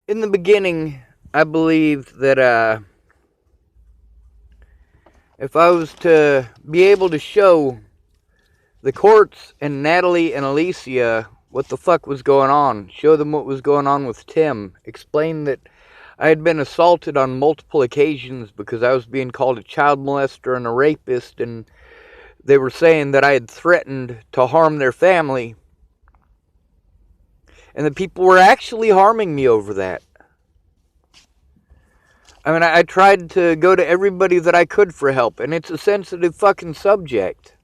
In the beginning, I believed that if I was to be able to show the courts and Natalie and Alicia what the fuck was going on, show them what was going on with Tim, explain that I had been assaulted on multiple occasions because I was being called a child molester and a rapist, and they were saying that I had threatened to harm their family, and the people were actually harming me over that. I mean, I tried to go to everybody that I could for help, and it's a sensitive fucking subject.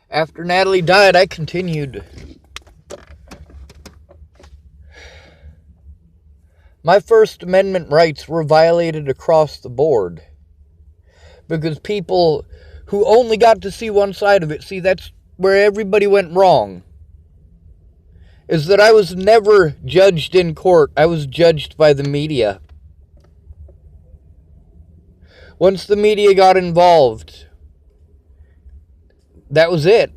After Natalie died, I continued. My First Amendment rights were violated across the board. Because people who only got to see one side of it, see, that's where everybody went wrong. Is that I was never judged in court. I was judged by the media. Once the media got involved, that was it.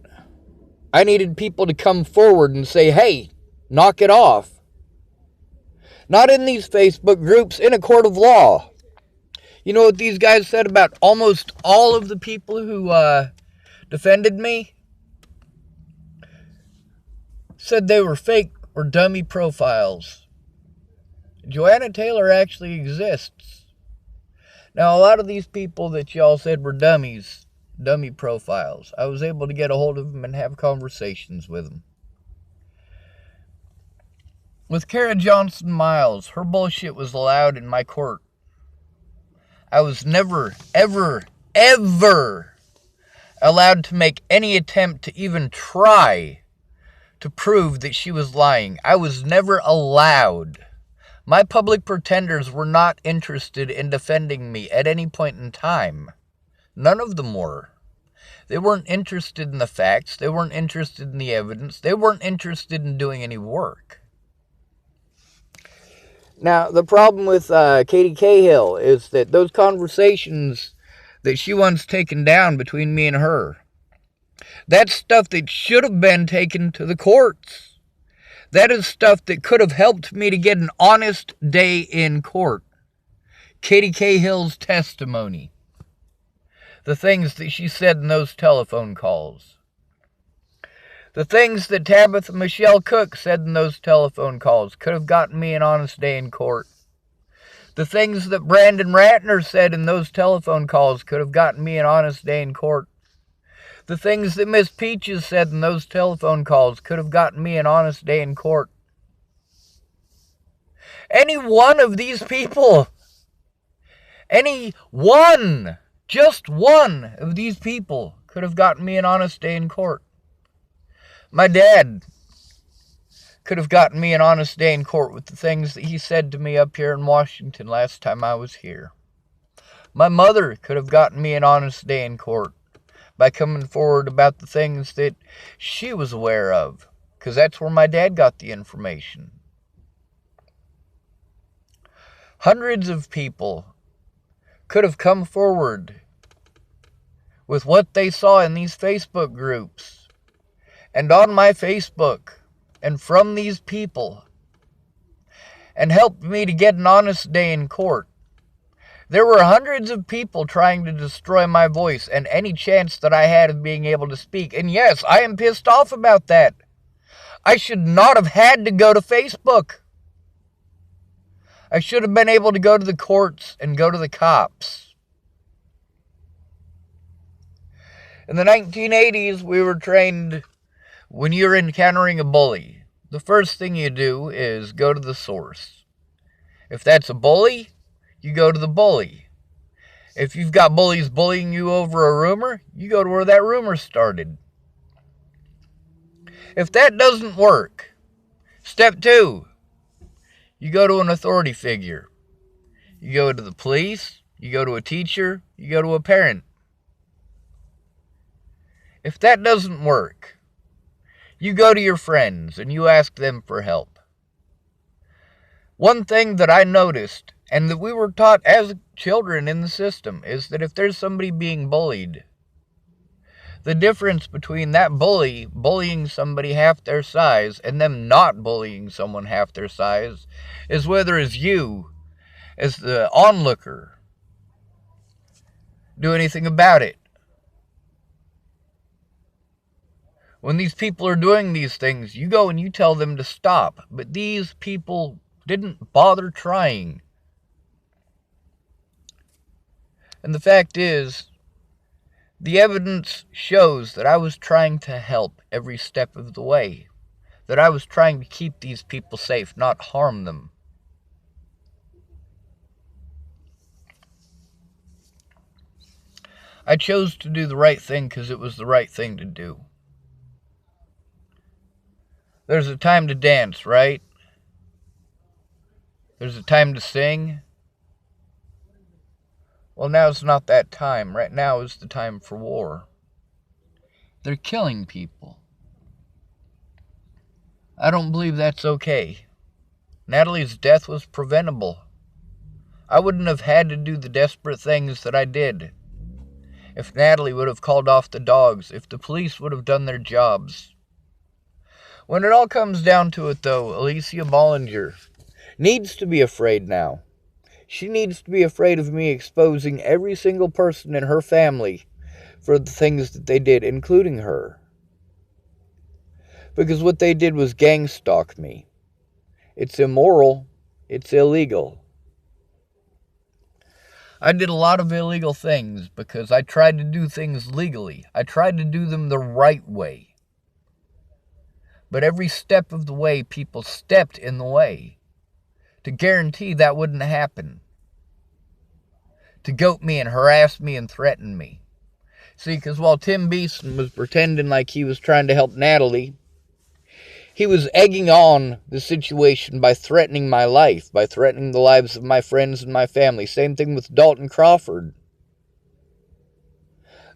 I needed people to come forward and say, hey, knock it off. Not in these Facebook groups, in a court of law. You know what these guys said about almost all of the people who defended me? Said they were fake or dummy profiles. Joanna Taylor actually exists. Now, a lot of these people that y'all said were dummies, dummy profiles, I was able to get a hold of them and have conversations with them. With Kara Johnson Miles, her bullshit was allowed in my court. I was never, ever, ever allowed to make any attempt to even try to prove that she was lying. I was never allowed. My public pretenders were not interested in defending me at any point in time. None of them were. They weren't interested in the facts. They weren't interested in the evidence. They weren't interested in doing any work. Now, the problem with Katie Cahill is that those conversations that she wants taken down between me and her, that's stuff that should have been taken to the courts. That is stuff that could have helped me to get an honest day in court. Katie Cahill's testimony. The things that she said in those telephone calls. The things that Tabitha Michelle Cook said in those telephone calls could have gotten me an honest day in court. The things that Brandon Ratner said in those telephone calls could have gotten me an honest day in court. The things that Miss Peaches said in those telephone calls could have gotten me an honest day in court. Any one of these people, any one, just one of these people could have gotten me an honest day in court. My dad could have gotten me an honest day in court with the things that he said to me up here in Washington last time I was here. My mother could have gotten me an honest day in court by coming forward about the things that she was aware of, because that's where my dad got the information. Hundreds of people could have come forward with what they saw in these Facebook groups and on my Facebook and from these people and helped me to get an honest day in court. There were hundreds of people trying to destroy my voice and any chance that I had of being able to speak. And yes, I am pissed off about that. I should not have had to go to Facebook. I should have been able to go to the courts and go to the cops. In the 1980s, we were trained when you're encountering a bully, the first thing you do is go to the source. If that's a bully, you go to the bully. If you've got bullies bullying you over a rumor, you go to where that rumor started. If that doesn't work, step 2, you go to an authority figure. You go to the police, you go to a teacher, you go to a parent. If that doesn't work, you go to your friends and you ask them for help. One thing that I noticed, and that we were taught as children in the system, is that if there's somebody being bullied, The difference between that bully bullying somebody half their size and them not bullying someone half their size is whether it's you, as the onlooker, do anything about it. When these people are doing these things, you go and you tell them to stop. But these people didn't bother trying. And the fact is, the evidence shows that I was trying to help every step of the way. That I was trying to keep these people safe, not harm them. I chose to do the right thing because it was the right thing to do. There's a time to dance, right? There's a time to sing. Well, now's not that time. Right now is the time for war. They're killing people. I don't believe that's okay. Natalie's death was preventable. I wouldn't have had to do the desperate things that I did if Natalie would have called off the dogs, if the police would have done their jobs. When it all comes down to it, though, Alicia Bollinger needs to be afraid now. She needs to be afraid of me exposing every single person in her family for the things that they did, including her. Because what they did was gang stalk me. It's immoral. It's illegal. I did a lot of illegal things because I tried to do things legally. I tried to do them the right way. But every step of the way, people stepped in the way to guarantee that wouldn't happen. To goat me and harass me and threaten me. See, because while Tim Beeson was pretending like he was trying to help Natalie, he was egging on the situation by threatening my life, by threatening the lives of my friends and my family. Same thing with Dalton Crawford.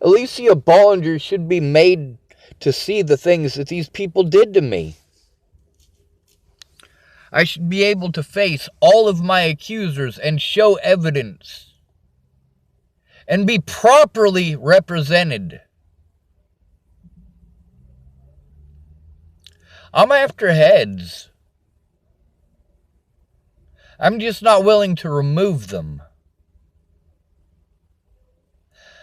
Alicia Bollinger should be made to see the things that these people did to me. I should be able to face all of my accusers and show evidence and be properly represented. I'm after heads. I'm just not willing to remove them.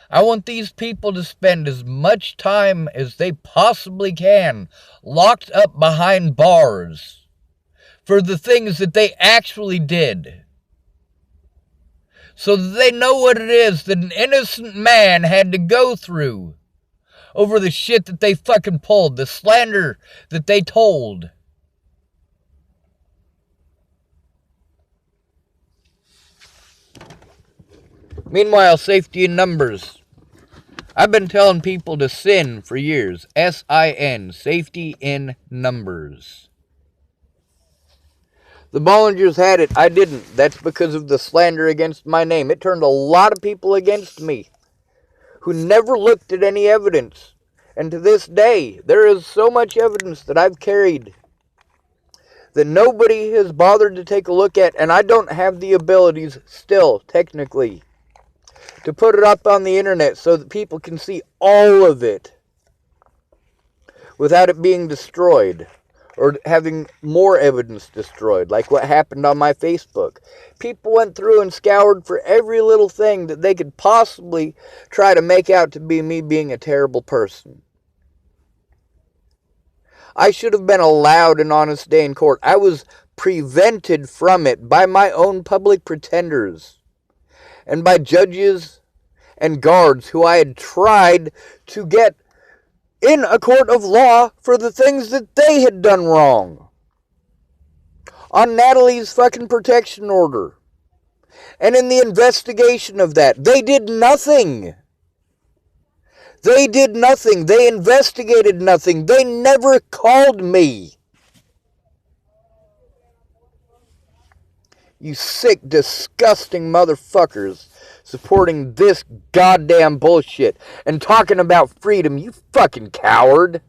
I want these people to spend as much time as they possibly can locked up behind bars for the things that they actually did, so that they know what it is that an innocent man had to go through over the shit that they fucking pulled, the slander that they told. Meanwhile, safety in numbers. I've been telling people to sin for years. S-I-N, safety in numbers. The Bollingers had it. I didn't. That's because of the slander against my name. It turned a lot of people against me who never looked at any evidence. And to this day, there is so much evidence that I've carried that nobody has bothered to take a look at, and I don't have the abilities still, technically, to put it up on the internet so that people can see all of it without it being destroyed or having more evidence destroyed, like what happened on my Facebook. People went through and scoured for every little thing that they could possibly try to make out to be me being a terrible person. I should have been allowed an honest day in court. I was prevented from it by my own public pretenders and by judges and guards who I had tried to get in a court of law for the things that they had done wrong. On Natalie's fucking protection order. And in the investigation of that, they did nothing. They did nothing. They investigated nothing. They never called me. You sick, disgusting motherfuckers supporting this goddamn bullshit and talking about freedom, you fucking coward.